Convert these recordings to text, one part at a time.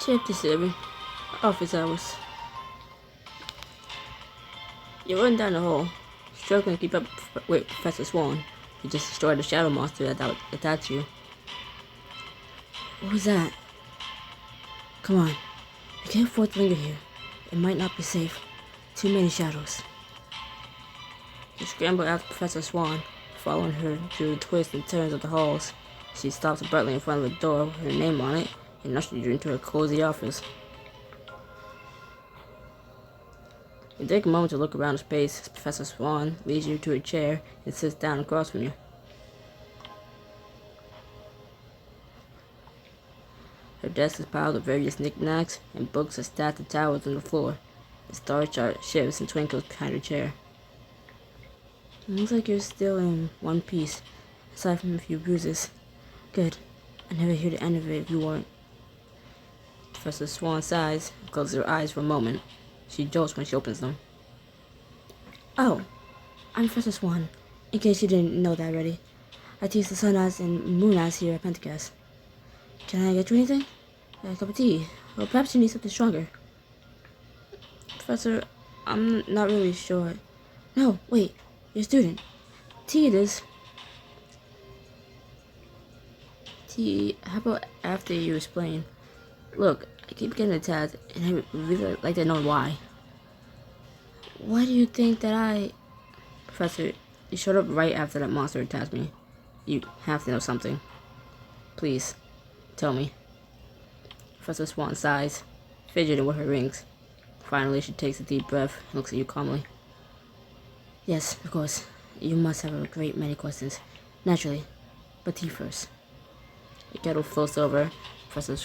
Chapter 7 Office Hours. You're running down the hall, struggling to keep up with Professor Swan, who just destroyed the shadow monster that attacked you. What was that? Come on. We can't afford to linger here. It might not be safe. Too many shadows. You scramble after Professor Swan, following her through the twists and turns of the halls. She stops abruptly in front of a door with her name on it and ushers you into her cozy office. You take a moment to look around the space as Professor Swan leads you to a chair and sits down across from you. Her desk is piled with various knickknacks and books are stacked in towers on the floor. The star chart shifts and twinkles behind her chair. It looks like you're still in one piece, aside from a few bruises. Good. I never hear the end of it if you weren't. Professor Swan sighs and closes her eyes for a moment. She jolts when she opens them. Oh, I'm Professor Swan, in case you didn't know that already. I teach the Sun Eyes and Moon Eyes here at Pentacast. Can I get you anything? A cup of tea? Or perhaps you need something stronger. Professor, I'm not really sure. No, wait, you're a student. Tea it is. Tea, how about after you explain? Look, I keep getting attacked, and I really like to know why. Why do you think that I... Professor, you showed up right after that monster attacked me. You have to know something. Please, tell me. Professor Swan sighs, fidgeting with her rings. Finally, she takes a deep breath and looks at you calmly. Yes, of course. You must have a great many questions. Naturally. But tea first. The kettle floats over. Professor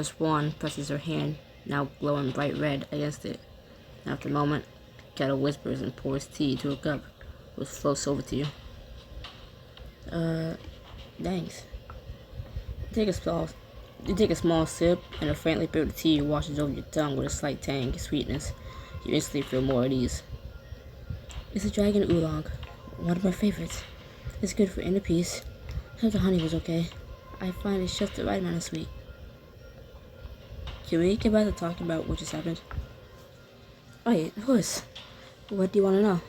Swan presses her hand, now glowing bright red, against it. After a moment, the kettle whispers and pours tea into a cup, which floats over to you. Thanks. You take a small sip, and a faintly bitter tea washes over your tongue with a slight tang and sweetness. You instantly feel more at ease. It's a dragon oolong, one of my favorites. It's good for inner peace. I thought the honey was okay. I find it's just the right amount of sweet. Can we get back to talking about what just happened? Oh yeah, of course. What do you want to know?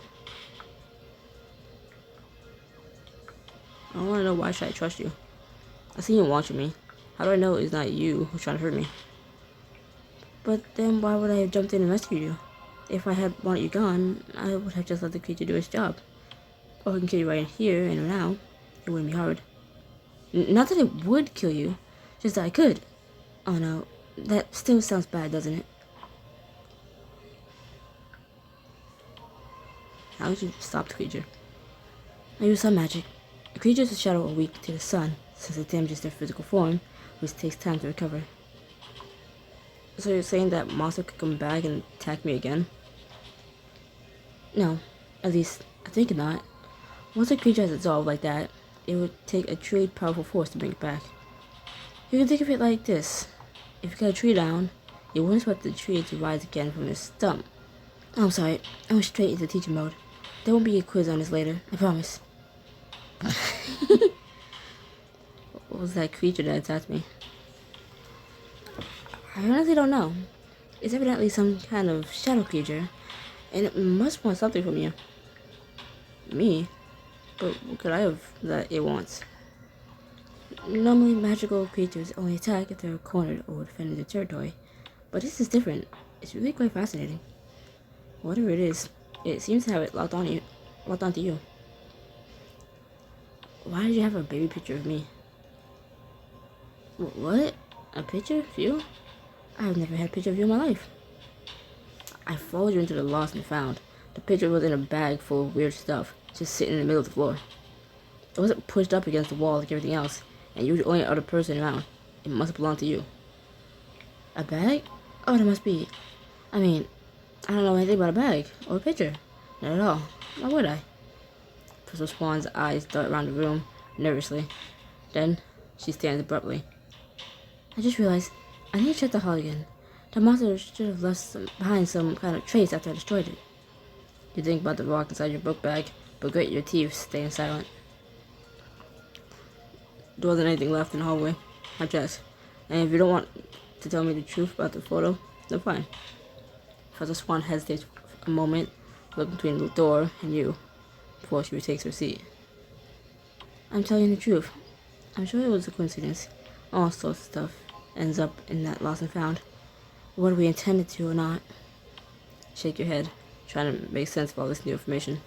I want to know why should I trust you. I see you watching me. How do I know it's not you who's trying to hurt me? But then why would I have jumped in and rescued you? If I had wanted you gone, I would have just let the creature do its job. Or I can kill you right here and now. It wouldn't be hard. Not that it would kill you, just that I could. Oh no, that still sounds bad, doesn't it? How would you stop the creature? I use sun magic. A creature's shadow are weak to the sun, since it damages their physical form, which takes time to recover. So you're saying that monster could come back and attack me again? No, at least I think not. Once a creature has dissolved like that, it would take a truly powerful force to bring it back. You can think of it like this. If you cut a tree down, you wouldn't expect the tree to rise again from its stump. Oh, I'm sorry, I went straight into teaching mode. There won't be a quiz on this later, I promise. What was that creature that attacked me? I honestly don't know. It's evidently some kind of shadow creature, and it must want something from you. Me? But what could I have that it wants? Normally, magical creatures only attack if they're cornered or defending their territory, but this is different. It's really quite fascinating. Whatever it is, it seems to have it locked onto you. Why did you have a baby picture of me? What? A picture of you? I've never had a picture of you in my life. I followed you into the lost and found. The picture was in a bag full of weird stuff, just sitting in the middle of the floor. It wasn't pushed up against the wall like everything else, and you were the only other person around. It must have belonged to you. A bag? Oh, that must be. I mean, I don't know anything about a bag or a picture. Not at all. Why would I? Professor Swan's eyes dart around the room, nervously. Then, she stands abruptly. I just realized I need to check the hall again. The monster should have left behind some kind of trace after I destroyed it. You think about the rock inside your book bag, but grit your teeth, staying silent. There wasn't anything left in the hallway. My chest. And if you don't want to tell me the truth about the photo, then fine. Professor Swan hesitates a moment, looking between the door and you, before she retakes her seat. I'm telling you the truth. I'm sure it was a coincidence. All sorts of stuff ends up in that lost and found, whether we intended to or not. Shake your head, trying to make sense of all this new information.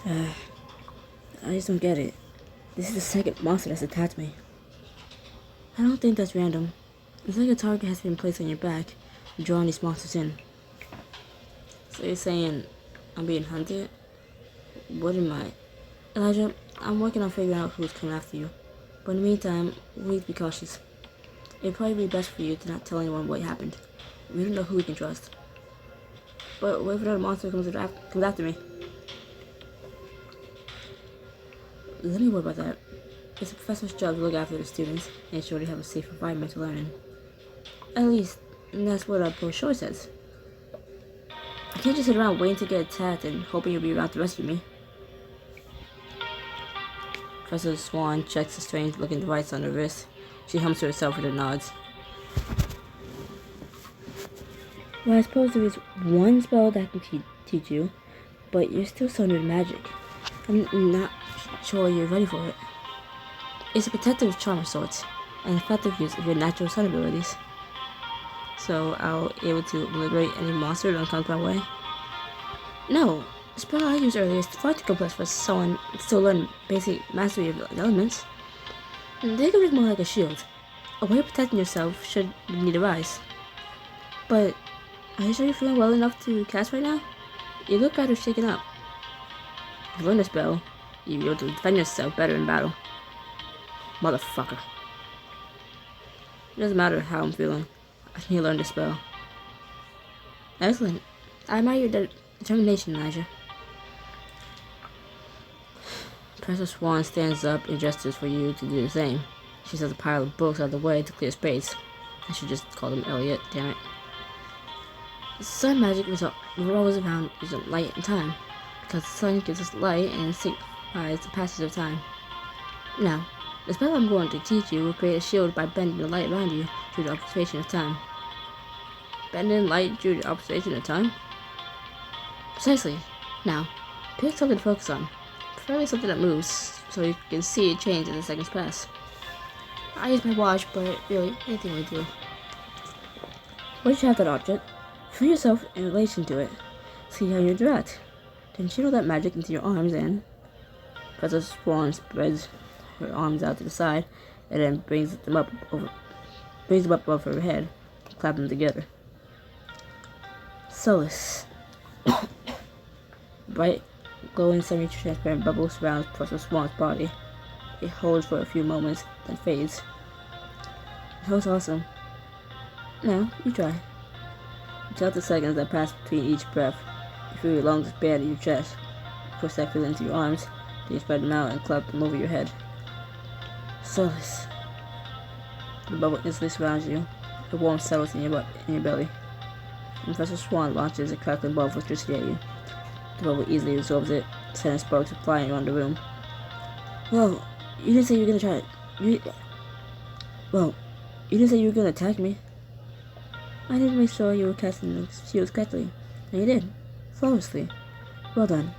I just don't get it. This is the second monster that's attacked me. I don't think that's random. It's like a target has been placed on your back, drawing these monsters in. So you're saying I'm being hunted? What am I? Elijah, I'm working on figuring out who's coming after you. But in the meantime, we need to be cautious. It'd probably be best for you to not tell anyone what happened. We don't know who we can trust. But what if another monster comes after me? Let me worry about that. It's the professor's job to look after the students and ensure they have a safe environment to learn in. At least, that's what our brochure says. I can't just sit around waiting to get attacked and hoping you'll be around to rescue me. Professor Swan checks the strange looking device on her wrist. She hums to herself with her nods. Well, I suppose there is one spell that can teach you, but you're still so new to magic. I'm not sure you're ready for it. It's a protective charm of sorts, and effective use of your natural sun abilities. So I'll be able to liberate any monster that comes my way? No, the spell I used earlier is far too complex for someone still learning basic mastery of the elements. Think of it more like a shield, a way of protecting yourself should the need arise. But are you sure you're feeling well enough to cast right now? You look rather shaken up. If you learn the spell, you'll be able to defend yourself better in battle. Motherfucker. It doesn't matter how I'm feeling. I can learn the spell. Excellent. I admire your determination, Elijah. Professor Swan stands up and gestures for you to do the same. She sets a pile of books out of the way to clear space. I should just call him Elliot, damn it. Sun magic revolves around using light and time, because the sun gives us light and signifies the passage of time. Now, the spell I'm going to teach you will create a shield by bending the light around you through the observation of time. Bending light through the observation of time? Precisely. Now, pick something to focus on. Preferably something that moves, so you can see it change as the seconds pass. I use my watch, but really, anything will do. Once you have that object, feel yourself in relation to it. See how you interact. Then channel that magic into your arms and... Professor Swan spreads her arms out to the side and then brings them up above her head, clap them together. Solace. Bright, glowing, semi-transparent bubble surrounds Professor Swan's body. It holds for a few moments, then fades. That was awesome. Now, you try. Count the seconds that pass between each breath. You feel your lungs expand in your chest. Push that feeling into your arms, then you spread them out and clap them over your head. Solace. The bubble instantly surrounds you. The warmth settles in your belly. Professor Swan launches a crackling ball of electricity at you. The bubble easily absorbs it, sending sparks flying around the room. Whoa, you didn't say you were gonna try it. You didn't say you were gonna attack me. I need to make sure you were casting the shields correctly, and you did. Flawlessly. Well done.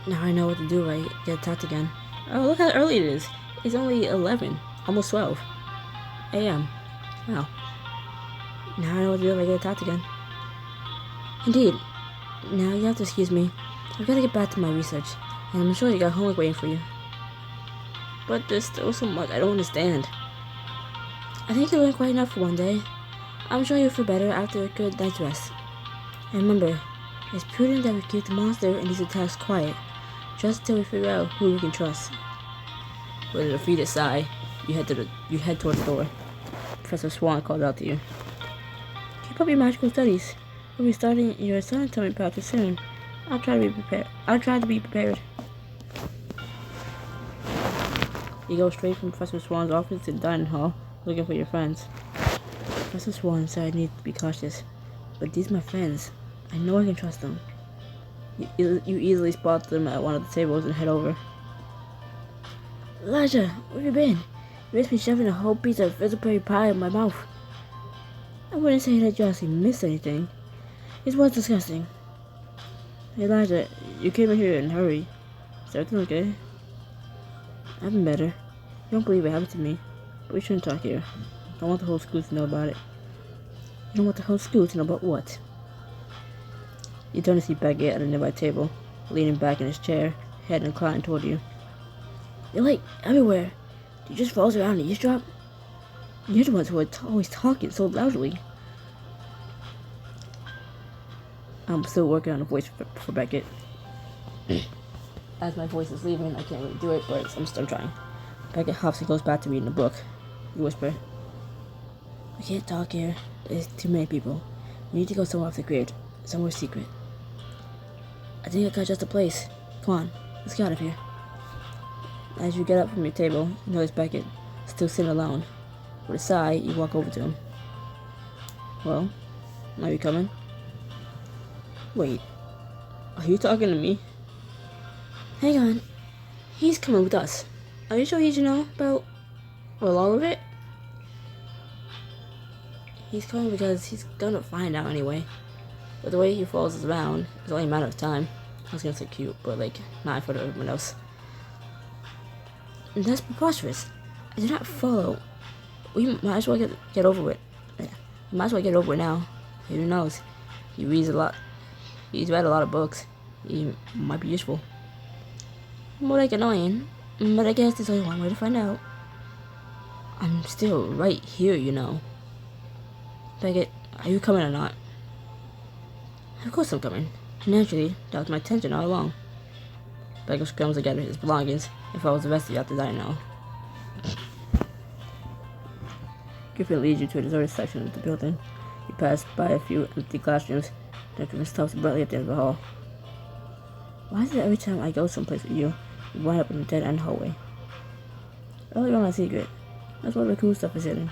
Now I know what to do right. Get attacked again. Oh, look how early it is. It's only 11. Almost 12 a.m. Wow. Now I know what to do if I get attacked again. Indeed. Now you have to excuse me. I've got to get back to my research, and I'm sure you got homework waiting for you. But there's still so much I don't understand. I think you learned quite enough for one day. I'm sure you'll feel better after a good night's rest. And remember, it's prudent that we keep the monster and these attacks quiet, just until we figure out who we can trust. With a defeated sigh, you head toward the door. Professor Swan called out to you. Keep up your magical studies. We'll be starting your sanitary practice soon. I'll try to be prepared. You go straight from Professor Swan's office to the dining hall, looking for your friends. Professor Swan said I need to be cautious, but these are my friends. I know I can trust them. You easily spot them at one of the tables and head over. Elijah, where have you been? You missed me shoving a whole piece of raspberry pie in my mouth. I wouldn't say that you actually missed anything. It was disgusting. Hey Elijah, you came in here in a hurry. Is everything okay? I've been better. You don't believe what happened to me, but we shouldn't talk here. I want the whole school to know about it. You don't want the whole school to know about what? You turn to see Beckett at a nearby table, leaning back in his chair, head inclined toward you. You're like everywhere. Do you just falls around and eavesdrop? You're the ones who are always talking so loudly. I'm still working on a voice for Beckett. As my voice is leaving, I can't really do it, but I'm still trying. Beckett hops and goes back to reading the book. You whisper, we can't talk here. There's too many people. We need to go somewhere off the grid. Somewhere secret. I think I got just a place. Come on, let's get out of here. As you get up from your table, you notice Beckett, still sitting alone. With a sigh, you walk over to him. Well, are you coming? Wait, are you talking to me? Hang on, he's coming with us. Are you sure he should know about, well, all of it? He's coming because he's gonna find out anyway. But the way he follows us around, it's only a matter of time. I was gonna say cute, but like, not in front of everyone else. And that's preposterous. I did not follow. We might as well get over it. Yeah, we might as well get over it now. Who knows? He reads a lot. He's read a lot of books. He might be useful. More like annoying, but I guess there's only one way to find out. I'm still right here, you know. Beckett, are you coming or not? Of course I'm coming. Naturally, that was my intention all along. Beckett scrambles together his belongings and follows the rest of you out the dining hall. Griffin leads you to a deserted section of the building. You pass by a few empty classrooms, then Griffin stops abruptly at the end of the hall. Why is it every time I go someplace with you, you wind up in a dead-end hallway? Earlier on my secret, that's where the cool stuff is hidden.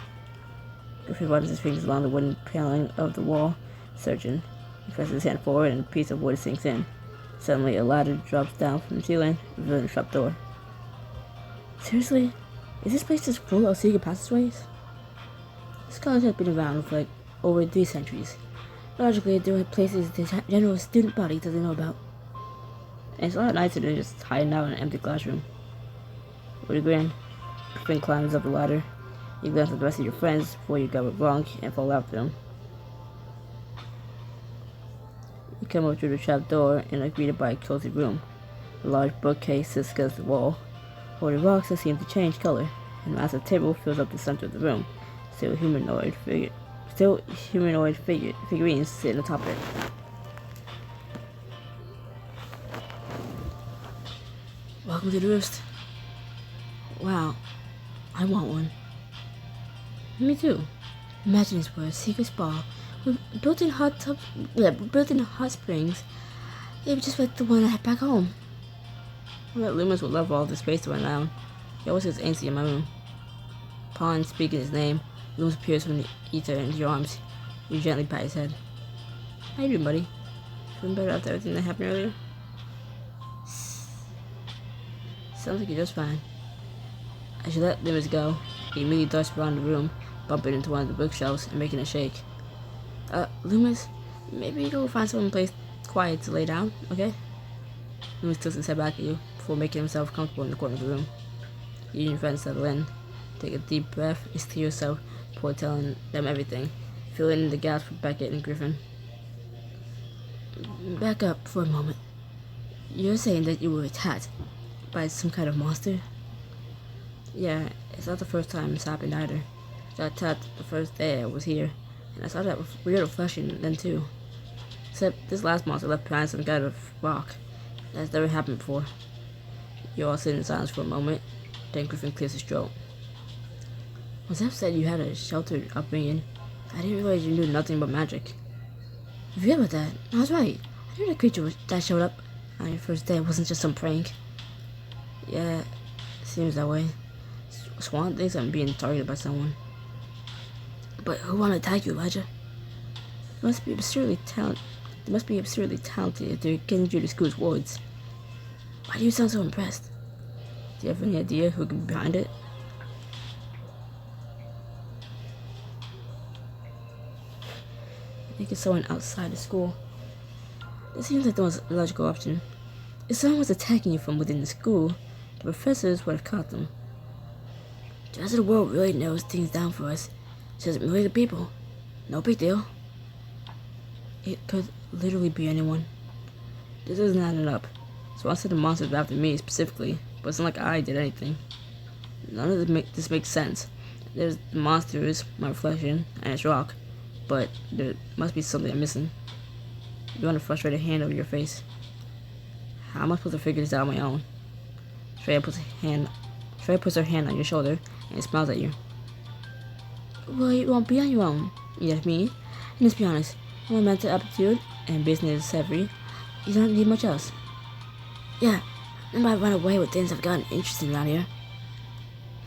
Griffin runs his fingers along the wooden paneling of the wall, searching. He presses his hand forward and a piece of wood sinks in. Suddenly, a ladder drops down from the ceiling, revealing a trapdoor. Seriously? Is this place just full of secret passageways? This college has been around for like over 3 centuries. Logically, there are places the general student body doesn't know about. And it's a lot nicer than just hiding out in an empty classroom. With a grin, Griffin climbs up the ladder. You glance at the rest of your friends before you grab a bronc and fall after them. You come up through the trap door and are greeted by a cozy room. A large bookcase sits against the wall, holding rocks that seem to change color, and a massive table fills up the center of the room. Still humanoid figurines sitting atop it. Welcome to the Roost. Wow, I want one. Me too. Imagine this were a secret spa with built-in hot springs. It was just like the one I had back home. I bet Loomis would love all the space to run around. He always gets antsy in my room. Upon speaking his name, Loomis appears from the ether into your arms. You gently pat his head. How you doing, buddy? Feeling better after everything that happened earlier? Sounds like you're just fine. As you let Loomis go, he immediately darts around the room, bumping into one of the bookshelves and making it shake. Loomis, maybe go find some place quiet to lay down, okay? Loomis tilts his head back at you before making himself comfortable in the corner of the room. You and your friends settle in. Take a deep breath and steer yourself before telling them everything, filling in the gaps for Beckett and Griffin. Back up for a moment. You're saying that you were attacked by some kind of monster? Yeah, it's not the first time it's happened either. I got attacked the first day I was here, and I saw that weird reflection then too. Except this last monster left behind some kind of rock. That's never happened before. You all sit in silence for a moment, then Griffin clears his throat. When Zeph said you had a sheltered upbringing, I didn't realize you knew nothing but magic. I forget about that. I was right. I knew the creature that showed up on your first day wasn't just some prank. Yeah, it seems that way. Swan thinks I'm being targeted by someone. But who wanted to attack you, Elijah? You must be absurdly They must be absurdly talented if they're getting through the school's wards. Why do you sound so impressed? Do you have any idea who could be behind it? I think it's someone outside the school. It seems like the most logical option. If someone was attacking you from within the school, the professors would have caught them. The rest of the world really knows things down for us. Just millions of people. No big deal. It could literally be anyone. This isn't adding up. So I said the monsters were after me specifically, but it's not like I did anything. None of this makes sense. There's the monsters, my reflection, and its rock, but there must be something I'm missing. You want a frustrated hand over your face. How am I supposed to figure this out on my own? Shreya puts her hand on your shoulder and smiles at you. Well, you won't be on your own. You have me. And let's be honest, with mental aptitude and business savvy, you don't need much else. Yeah, I might run away with things I've gotten interesting around here.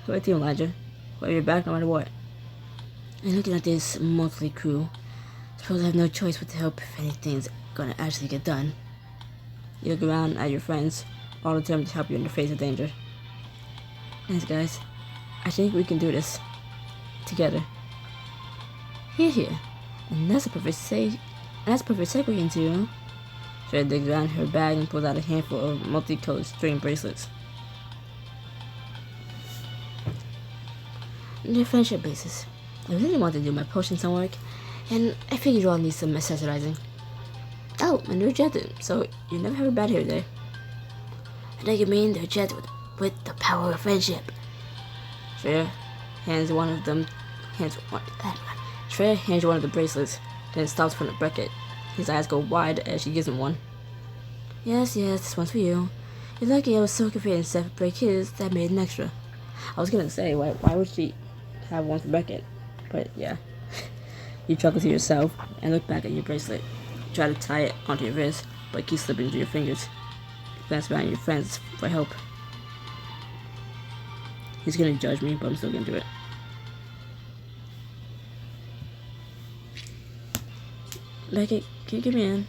Right to you, Elijah. We'll have your back no matter what. And looking at this motley crew, suppose I have no choice but to help if anything's gonna actually get done. You look around at your friends, all determined to help you in the face of danger. Thanks, guys. I think we can do this. Together. Here. And that's a perfect segue into... Shreya digs around her bag and pulls out a handful of multicolored string bracelets. They're friendship bases. I really want to do my potions some work, and I figured you all need some accessorizing. Oh, and they're jetted, so you never have a bad hair day. I think you mean they're jetted with the power of friendship. Shreya hands one of the bracelets, then stops from the bracket. His eyes go wide as she gives him one. Yes, this one's for you. You're lucky I was so confident Seth would break his that made an extra. I was gonna say, why would she have one for Beckett? But yeah. You chuckle to yourself and look back at your bracelet. You try to tie it onto your wrist, but it keeps slipping through your fingers. You glance around your friends for help. He's gonna judge me, but I'm still gonna do it. Beckett, can you get me in?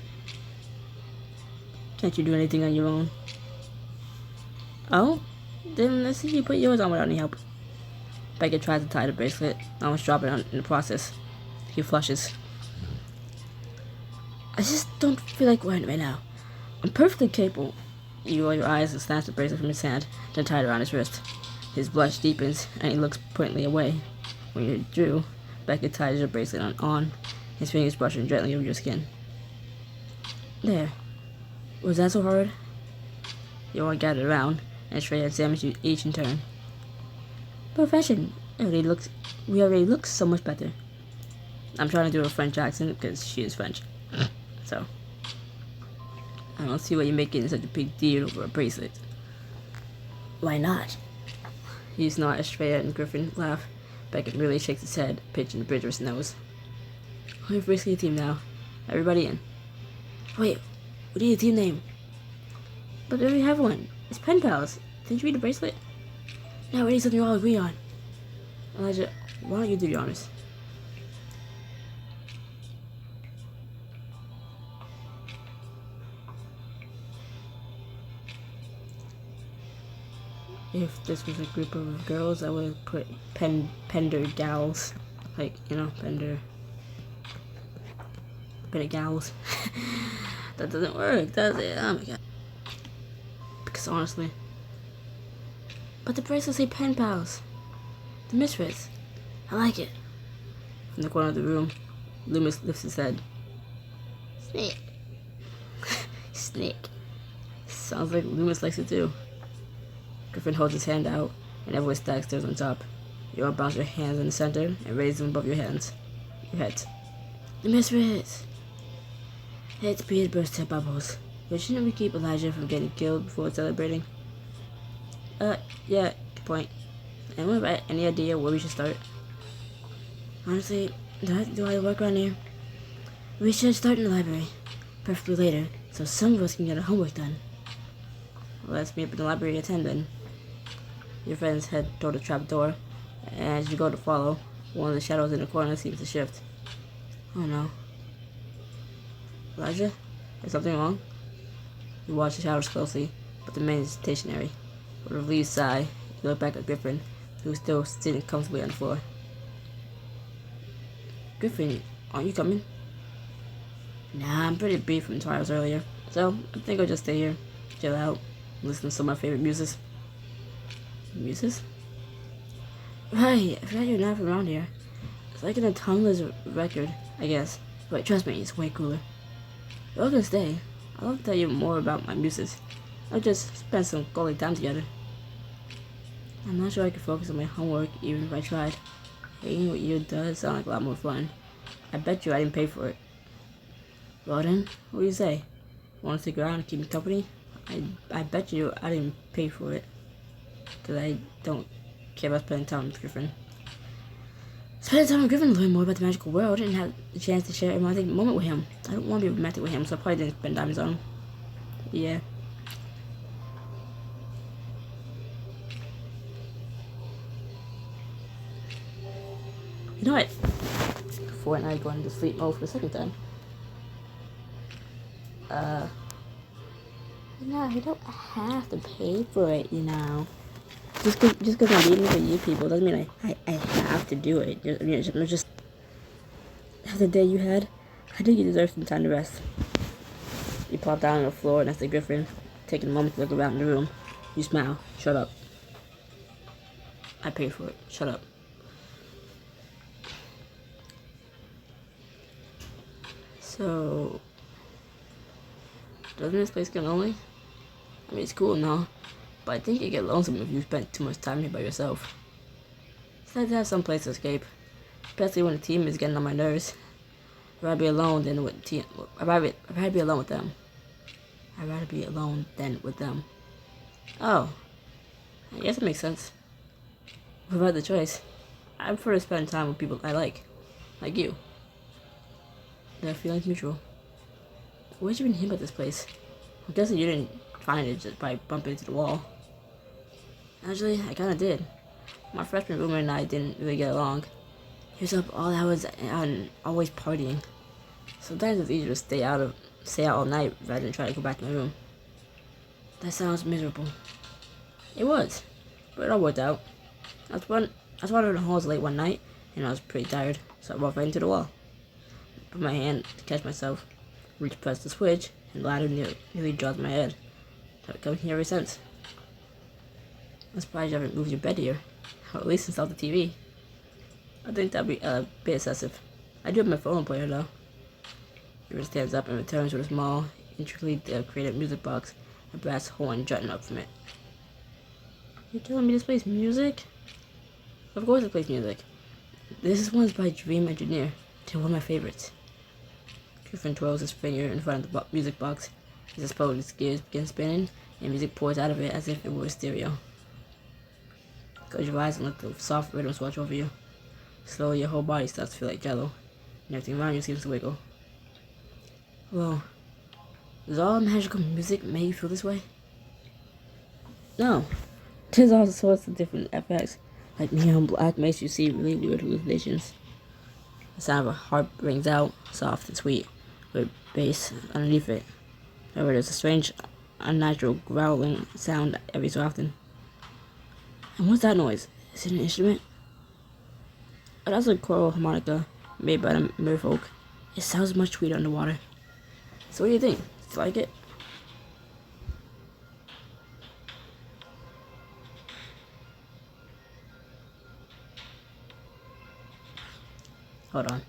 Can't you do anything on your own? Oh? Then let's see you put yours on without any help. Beckett tries to tie the bracelet, almost dropping it in the process. He flushes. I just don't feel like wearing it right now. I'm perfectly capable. You roll your eyes and snatch the bracelet from his hand, then tie it around his wrist. His blush deepens, and he looks pointedly away. When you're through, Beckett ties your bracelet on, his fingers brushing gently over your skin. There. Was that so hard? You all gathered around, and Shreya examines you each in turn. Profession. We already look so much better. I'm trying to do a French accent because she is French. So, I don't see why you're making such a big deal over a bracelet. Why not? You snort as Shreya and Griffin laugh. Beckett really shakes his head, pitching the bridge of his nose. We're basically a team now. Everybody in. Wait, what do you team name? But we already have one. It's pen pals. Didn't you read the bracelet? Now we need something we all agree on. Elijah, why don't you do the honors? If this was a group of girls, I would have put Pender gals. Like, Pender gals. That doesn't work, does it? Oh my god. Because honestly. But the bracelets say pen pals. The misfits. I like it. From the corner of the room, Loomis lifts his head. Snake. Snake. Sounds like Loomis likes it too. Griffin holds his hand out, and everyone stacks theirs on top. You all bounce your hands in the center and raise them above your heads. The misfits. Let's be his burst of bubbles. But shouldn't we keep Elijah from getting killed before celebrating? Yeah, good point. Anyone have any idea where we should start? Honestly, do I work around here? We should start in the library. Preferably later, so some of us can get our homework done. Well, let's meet up in the library at 10 then. Your friends head toward the trap door, and as you go to follow, one of the shadows in the corner seems to shift. Oh no. Elijah? Is something wrong? You watch the shadows closely, but the man is stationary. With a relieved sigh, you look back at Griffin, who is still sitting comfortably on the floor. Griffin, aren't you coming? Nah, I'm pretty beat from 2 hours earlier, so I think I'll just stay here, chill out, listen to some of my favorite muses. Muses? Right, I forgot you're not from around here. It's like an autonomous record, I guess, but trust me, it's way cooler. You're all gonna stay. I'll tell you more about my muses. I'll just spend some quality time together. I'm not sure I could focus on my homework even if I tried. Hanging with you does sound like a lot more fun. I bet you I didn't pay for it. Well then, what do you say? Want to stick around and keep me company? I bet you I didn't pay for it. Because I don't care about spending time with Griffin. Spending time with Griffin to learn more about the magical world and have the chance to share a romantic moment with him. I don't want to be romantic with him, so I probably didn't spend diamonds on him. Yeah. You know what? Fortnite going into sleep mode for the second time. No, you don't have to pay for it, you know. Just cause I'm reading for you people doesn't mean I have to do it. Just after the day you had, I think you deserve some time to rest. You plop down on the floor next to Griffin, taking a moment to look around the room. You smile. Shut up. I paid for it. Shut up. So, doesn't this place get lonely? I mean, it's cool and all, but I think you get lonesome if you spend too much time here by yourself. It's nice to have some place to escape, especially when the team is getting on my nerves. I'd rather be alone than with team. I'd rather be alone with them. I'd rather be alone than with them. Oh, I guess it makes sense. Without the choice, I prefer to spend time with people I like you. Their feelings mutual. Where'd you even hear about this place? I'm guessing you didn't find it just by bumping into the wall. Actually, I kinda did. My freshman roommate and I didn't really get along. He was up all hours and always partying. Sometimes it's easier to stay out all night rather than try to go back to my room. That sounds miserable. It was, but it all worked out. I was wandering the halls late one night, and I was pretty tired, so I walked right into the wall. Put my hand to catch myself, reached press the switch, and the ladder nearly dropped my head. I've come here ever since. I'm surprised you haven't moved your bed here, or at least installed the TV. I think that'd be a bit excessive. I do have my phone player though. He stands up and returns with a small, intricately decorated music box, a brass horn jutting up from it. You're telling me this plays music? Of course it plays music. This one's by Dream Engineer. They're one of my favorites. Griffin twirls his finger in front of the music box. His exposed gears begin spinning, and music pours out of it as if it were a stereo. Close your eyes and let the soft rhythms wash over you. Slowly, your whole body starts to feel like jello, and everything around you seems to wiggle. Well, does all magical music make you feel this way? No. There's all sorts of different effects, like neon black makes you see really weird hallucinations. The sound of a harp rings out, soft and sweet, with bass underneath it. However, there's a strange, unnatural growling sound every so often. And what's that noise? Is it an instrument? Oh, that's a choral harmonica made by the merfolk. It sounds much sweeter underwater. So what do you think? Do you like it? Hold on.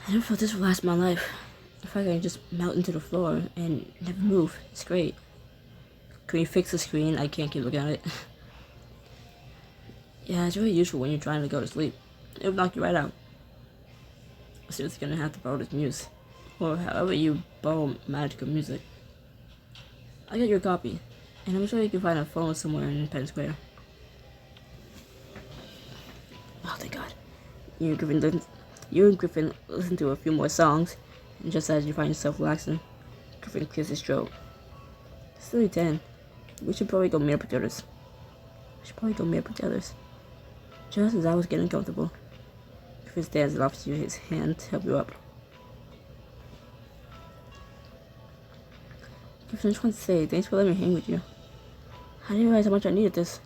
I never felt this relaxed in my life. If I can just melt into the floor and never move, it's great. Can you fix the screen? I can't keep looking at it. Yeah, it's really useful when you're trying to go to sleep. It'll knock you right out. Seriously gonna have to borrow this muse. Or however you borrow magical music. I got your copy, and I'm sure you can find a phone somewhere in Penn Square. Oh, thank God. You and Griffin listen to a few more songs, and just as you find yourself relaxing, Griffin clears his throat. It's only 10. We should probably go meet up with the others. Just as I was getting comfortable, Griffin stands and offers you his hand to help you up. Griffin, I just want to say thanks for letting me hang with you. I didn't realize how much I needed this.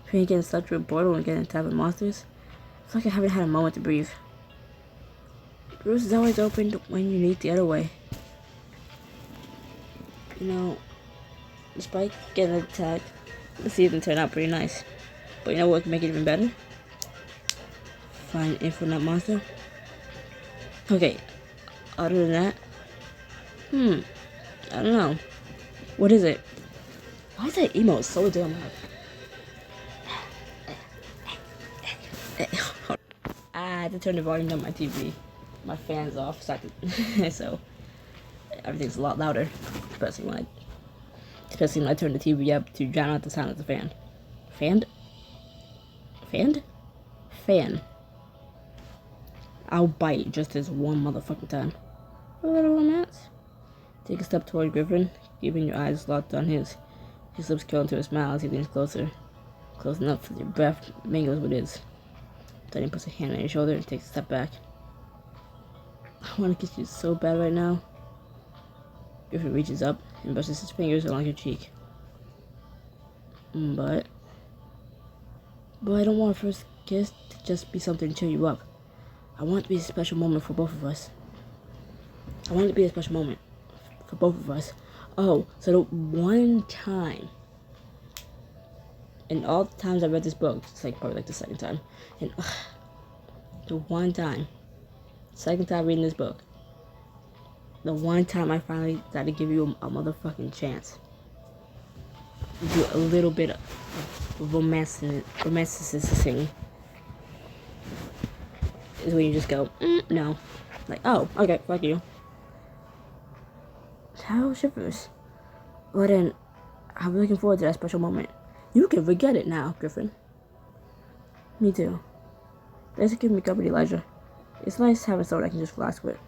Between getting stuck through a portal and getting attacked by monsters, it's like I haven't had a moment to breathe. Bruce is always open when you need the other way. You know, despite getting attacked, the season turned out pretty nice. But you know what can make it even better? Find an info nut monster. Okay, other than that, I don't know. What is it? Why is that emote so damn loud? I had to turn the volume down on my TV. My fan's off, so everything's a lot louder, especially when I turn the TV up to drown out the sound of the fan. Fan. I'll bite just this one motherfucking time. A little romance. Take a step toward Griffin, keeping your eyes locked on his. His lips curl into a smile as he leans closer. Close enough that your breath mingles with his. Then he puts a hand on your shoulder and takes a step back. I want to kiss you so bad right now. Griffin reaches up and brushes his fingers along your cheek. But I don't want our first kiss to just be something to cheer you up. I want it to be a special moment for both of us. Oh, so the one time, and all the times I read this book, it's like probably like the second time, and the one time, second time reading this book, the one time I finally got to give you a motherfucking chance. Do a little bit of romanticism is when you just go, no. Like, oh, okay, fuck you. How shivers. Well then, I'm looking forward to that special moment. You can forget it now, Griffin. Me too. Thanks for keeping me company, Elijah. It's nice having someone I can just relax with.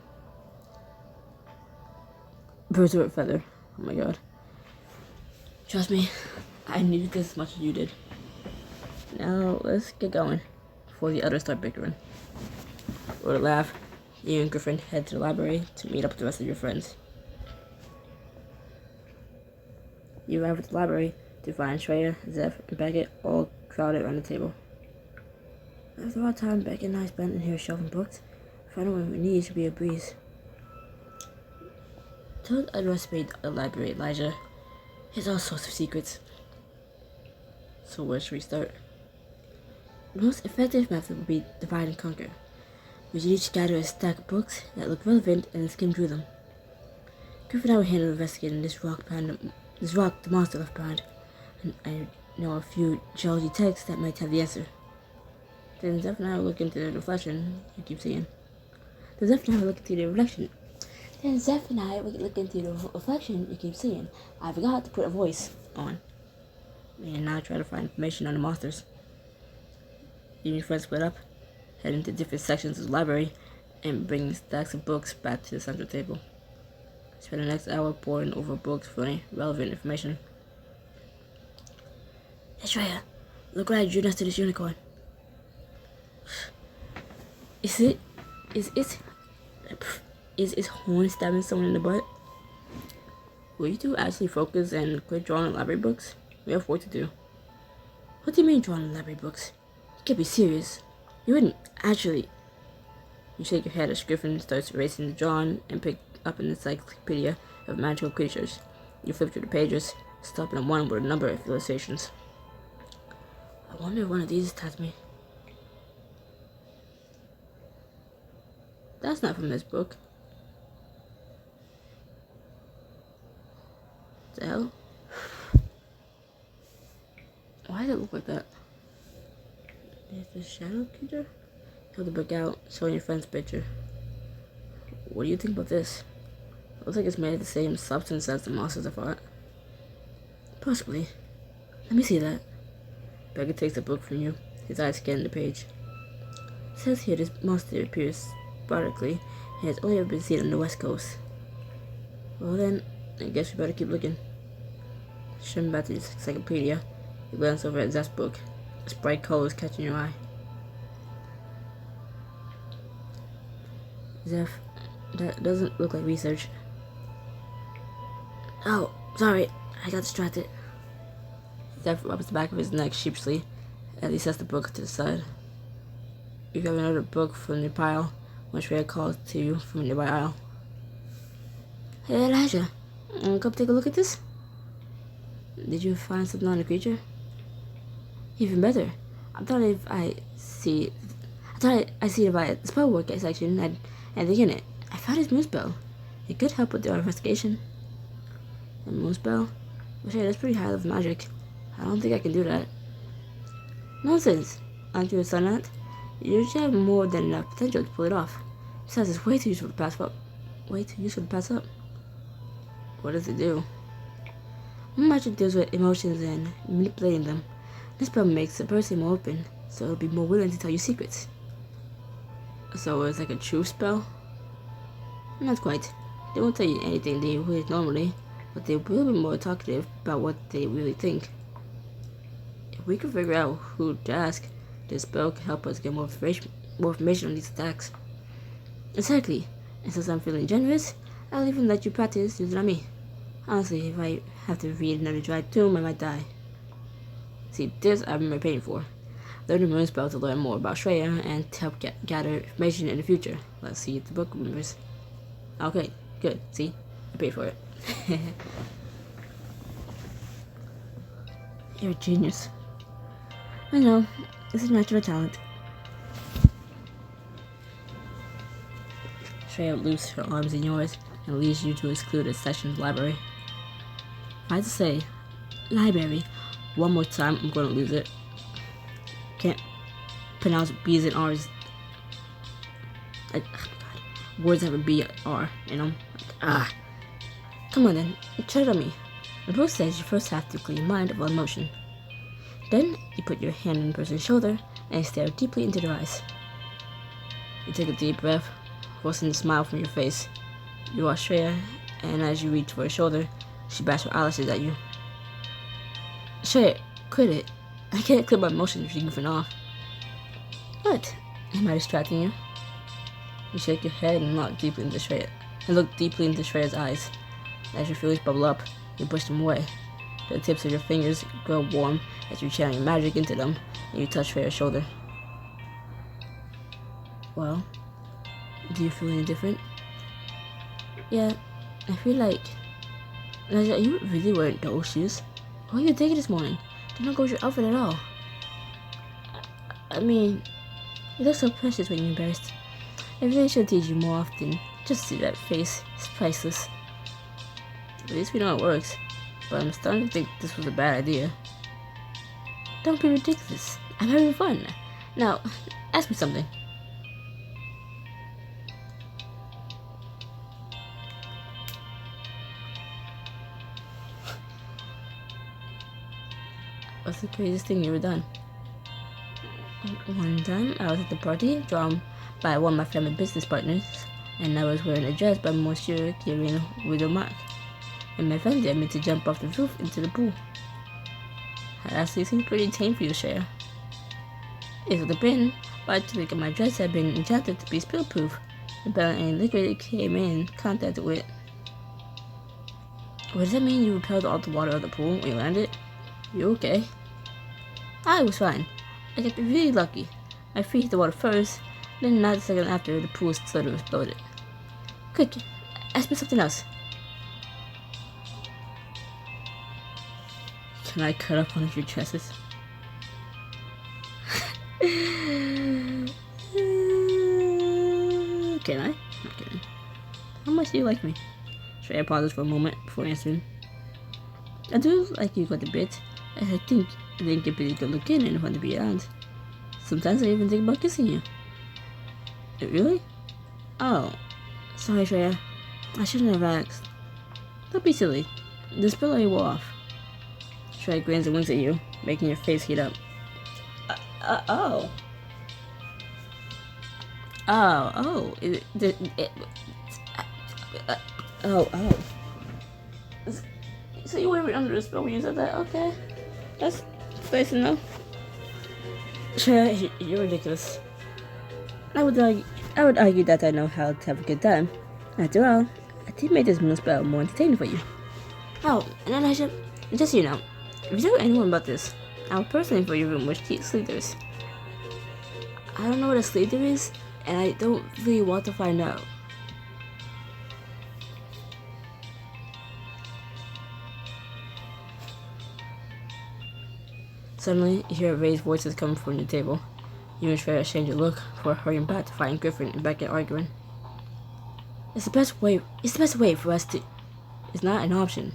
Birds of a feather. Oh my god. Trust me, I needed this as much as you did. Now, let's get going before the others start bickering. With a laugh, you and Griffin head to the library to meet up with the rest of your friends. You arrive at the library to find Shreya, Zeph, and Beckett all crowded around the table. After all time Beckett and I spent in here shelving books, finding what we need should be a breeze. Don't underestimate the library, Elijah. There's all sorts of secrets. So where should we start? The most effective method would be divide and conquer. We should each gather a stack of books that look relevant and skim through them. Griffin and I will handle investigating this rock the monster left behind, and I know a few geology texts that might have the answer. Then Zeph and I will look into the reflection you keep seeing. I forgot to put a voice on. And now try to find information on the monsters. You and your friends split up, head into different sections of the library, and bring stacks of books back to the central table. Spend the next hour poring over books for any relevant information. Hey Shreya, look what I drew next to this unicorn. Is its horn stabbing someone in the butt? Will you two actually focus and quit drawing in library books? We have work to do. What do you mean drawing in library books? You can't be serious. You wouldn't actually. You shake your head as Griffin starts erasing the drawing and pick up an encyclopedia of magical creatures. You flip through the pages, stopping at one with a number of illustrations. I wonder if one of these tagged me. That's not from this book. What the hell? Why does it look like that? There's the shadow creature? Hold the book out, showing your friend's picture. What do you think about this? It looks like it's made of the same substance as the monsters I fought. Possibly. Let me see that. Beckett takes the book from you. His eyes scan the page. says here this monster appears sporadically and has only ever been seen on the west coast. Well then, I guess we better keep looking. Showing back to the encyclopedia, you glance over at Zeph's book. Its bright colors catching your eye. Zeph, that doesn't look like research. Oh, sorry, I got distracted. Zeph rubs the back of his neck sheepishly as he sets the book to the side. You grab another book from your pile when Shreya calls to you from a nearby aisle. Hey Elijah, come take a look at this? Did you find something on the creature? Even better. I thought I see it by the spell work section and the unit. I found his moon spell. It could help with our investigation. A moon spell? Well, that's pretty high level magic. I don't think I can do that. Nonsense. Aren't you a sun ant? You should have more than enough potential to pull it off. Besides, it's way too useful to pass up. What does it do? Magic deals with emotions and manipulating them. This spell makes a person more open, so it'll be more willing to tell you secrets. So it's like a truth spell? Not quite. They won't tell you anything they would normally, but they will be more talkative about what they really think. If we can figure out who to ask, this spell can help us get more information on these attacks. Exactly. And since I'm feeling generous, I'll even let you practice using on me. Honestly, if I have to read another dry tomb, I might die. See, this I've been paying for. Learn the moon spell to learn more about Shreya and to help gather information in the future. Let's see if the book remembers. Okay, good. See? I paid for it. You're a genius. I know. This is natural talent. Shreya loops her arms in yours and leads you to a secluded section of the library. If I had to say, library, one more time, I'm going to lose it. Can't pronounce B's and R's. Words have a B, R, you know? Come on then, try it on me. The book says you first have to clear your mind of all emotion. Then, you put your hand on the person's shoulder and stare deeply into their eyes. You take a deep breath, forcing a smile from your face. You watch Shreya, and as you reach for her shoulder, she bats her eyelashes at you. Shreya, quit it. I can't clear my emotions if you're goofing off. What? Am I distracting you? You shake your head and look deeply into Shreya's eyes. As your feelings bubble up, you push them away. The tips of your fingers grow warm as you channel your magic into them, and you touch Shreya's shoulder. Well, do you feel any different? Yeah, I feel like... Elijah, are you really wearing those shoes? What are you taking this morning? They don't go with your outfit at all. I mean, you look so precious when you're embarrassed. I really should teach you more often. Just see that face. It's priceless. At least we know it works. But I'm starting to think this was a bad idea. Don't be ridiculous. I'm having fun. Now, ask me something. What's the craziest thing you ever done? One time, I was at the party, drawn by one of my family business partners, and I was wearing a dress by Monsieur Kirin Widomark. And my friend dared me to jump off the roof into the pool. That actually seems pretty tame for you, Shreya. It would have been, but I think my dress had been enchanted to be spill-proof, repelling any liquid it came in contact with. What does that mean you repelled all the water of the pool when you landed? You okay? I was fine. I got really lucky. My feet hit the water first, then not a second after, the pool sort of exploded. Quick, ask me something else. Can I cut up one of your dresses? Can I? Not kidding. How much do you like me? Shreya pauses for a moment before answering. I do like you quite a bit. I think you're pretty good looking and fun to be around. Sometimes I even think about kissing you. Really? Oh. Sorry, Shreya. I shouldn't have asked. Don't be silly. The spell only wore off. Shreya grins and winks at you, making your face heat up. Oh. Oh, oh. So you were even under the spell when you said that? Okay. That's nice to know. Sure, you're ridiculous. I would argue that I know how to have a good time. After all, I did make this moon spell more entertaining for you. Oh, and then just so you know, if you tell anyone about this, I'll personally for your room which sleep there is. I don't know what a sleep there is, and I don't really want to find out. Suddenly, you hear raised voices coming from the table. You and Shreya exchange a look before hurrying back to find Griffin and Beckett arguing. It's the best way for us to... It's not an option.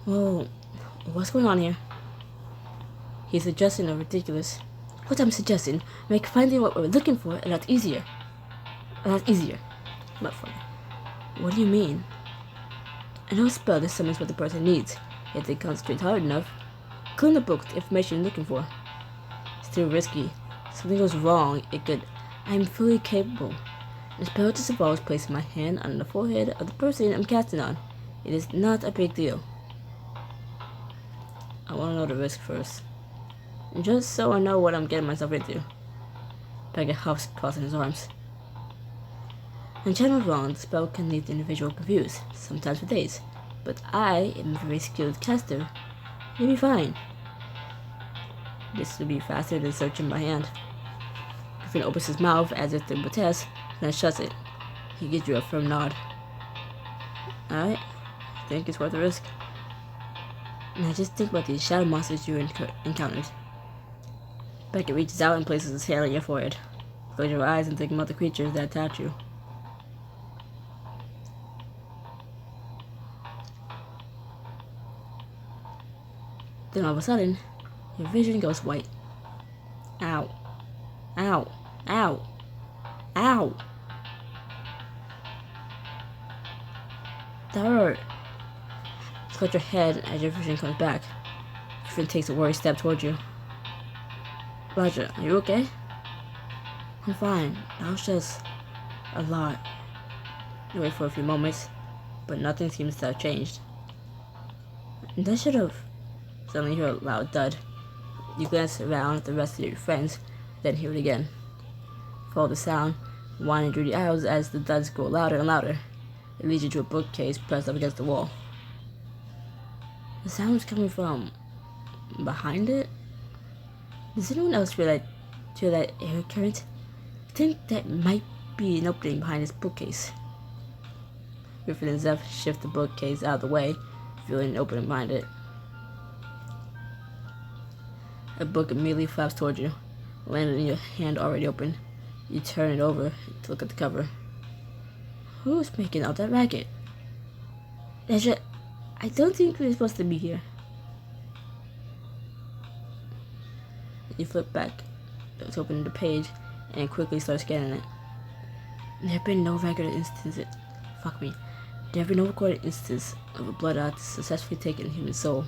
Whoa, what's going on here? He's suggesting a ridiculous... What I'm suggesting, make finding what we're looking for a lot easier. Not funny. What do you mean? I know a spell that summons what the person needs, if they concentrate hard enough. Clean the book the information you're looking for. Still risky. If something goes wrong, it could... I'm fully capable. The spell just involves placing my hand on the forehead of the person I'm casting on. It is not a big deal. I want to know the risk first. And just so I know what I'm getting myself into. Beckett huffs, crossing his arms. In general wrong, the spell can leave the individual confused, sometimes for days. But I am a very skilled caster. You'll be fine. This will be faster than searching by hand. Griffin opens his mouth as if to protest, then shuts it. He gives you a firm nod. Alright, I think it's worth the risk. Now just think about these shadow monsters you encountered. Beckett reaches out and places his hand on your forehead. Close your eyes and think about the creatures that attack you. Then all of a sudden, your vision goes white. Ow. Ow. Ow. Ow. That hurt. Clutch your head as your vision comes back. Griffin takes a worried step towards you. Roger, are you okay? I'm fine. That was just a lot. You wait for a few moments, but nothing seems to have changed. And that should have. Suddenly you hear a loud thud. You glance around at the rest of your friends, then hear it again. Follow the sound, winding through the aisles as the thuds grow louder and louder. It leads you to a bookcase pressed up against the wall. The sound is coming from behind it? Does anyone else feel that air current? I think that might be an opening behind this bookcase. Griffin and Zeph shift the bookcase out of the way, feeling an opening behind it. A book immediately flaps towards you, landing in your hand already open. You turn it over to look at the cover. Who's making all that racket? I don't think we're supposed to be here. You flip back to open the page and quickly start scanning it. There have been no recorded instances. There have been no recorded instances of a blood out successfully taken a human soul.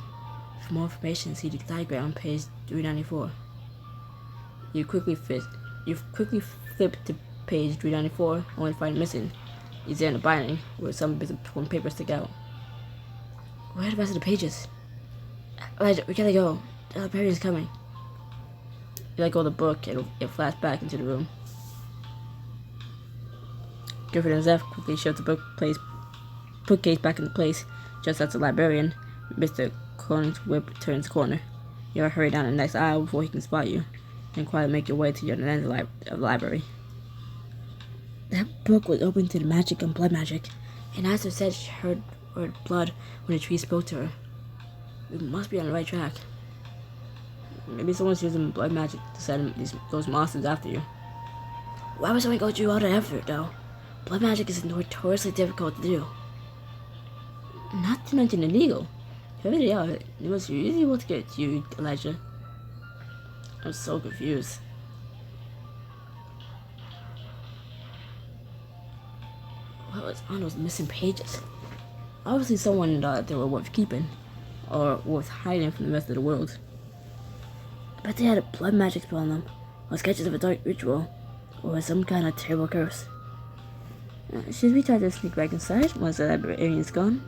For more information, see the diagram on page 394. You quickly flip to page 394, only to find missing. You examine the binding, where some bits of torn paper stick out. Where are the rest of the pages? Elijah, we gotta go. The librarian's coming. You let go of the book, and it flashed back into the room. Griffin and Zeph quickly shoved the bookcase back into place, just as the librarian, Mr. Cronin's whip turns the corner. You all hurry down the next aisle before he can spot you, and quietly make your way to your end of the library. That book was open to the magic and blood magic, and Esther said she heard blood when the tree spoke to her. We must be on the right track. Maybe someone's using blood magic to send those monsters after you. Why would someone go through all the effort, though? Blood magic is notoriously difficult to do. Not to mention illegal. Whoever they are, it was really able to get to you, Elijah. I'm so confused. What was on those missing pages? Obviously someone thought they were worth keeping, or worth hiding from the rest of the world. I bet they had a blood magic spell on them, or sketches of a dark ritual. or some kind of terrible curse. Should we try to sneak back inside once the librarian's gone?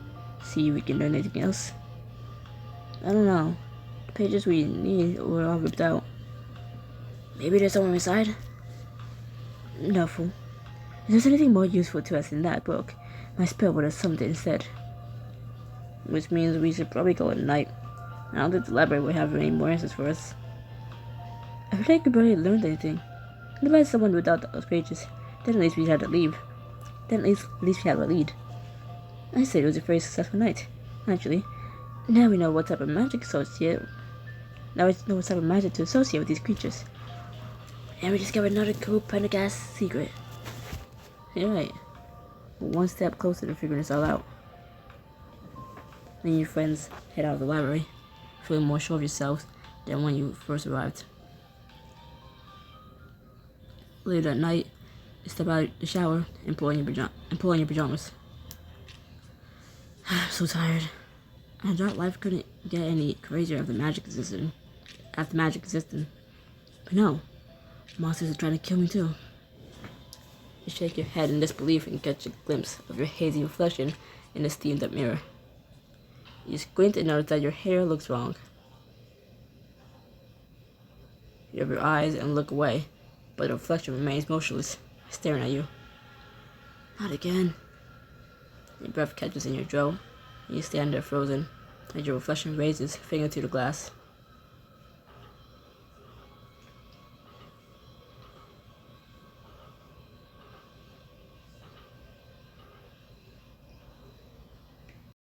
See if we can learn anything else? I don't know. The pages we need were all ripped out. Maybe there's someone inside? No, fool. If there's anything more useful to us in that book, my spell would have summoned it instead. Which means we should probably go at night. I don't think the library will have any more answers for us. I feel like we barely learned anything. If I had someone without those pages, then at least we had to leave. Then at least we had a lead. I said it was a very successful night. Actually, now we know what type of magic to associate with these creatures. And we discovered another cool Pendergast secret. You're right. One step closer to figuring this all out. You and your friends head out of the library, feeling more sure of yourselves than when you first arrived. Later that night, you step out of the shower and pull on your pajamas. I'm so tired. I thought life couldn't get any crazier after magic existed. But no, monsters are trying to kill me too. You shake your head in disbelief and catch a glimpse of your hazy reflection in the steamed up mirror. You squint and notice that your hair looks wrong. You rub your eyes and look away, but the reflection remains motionless, staring at you. Not again. Your breath catches in your throat, and you stand there frozen, as your reflection raises finger to the glass.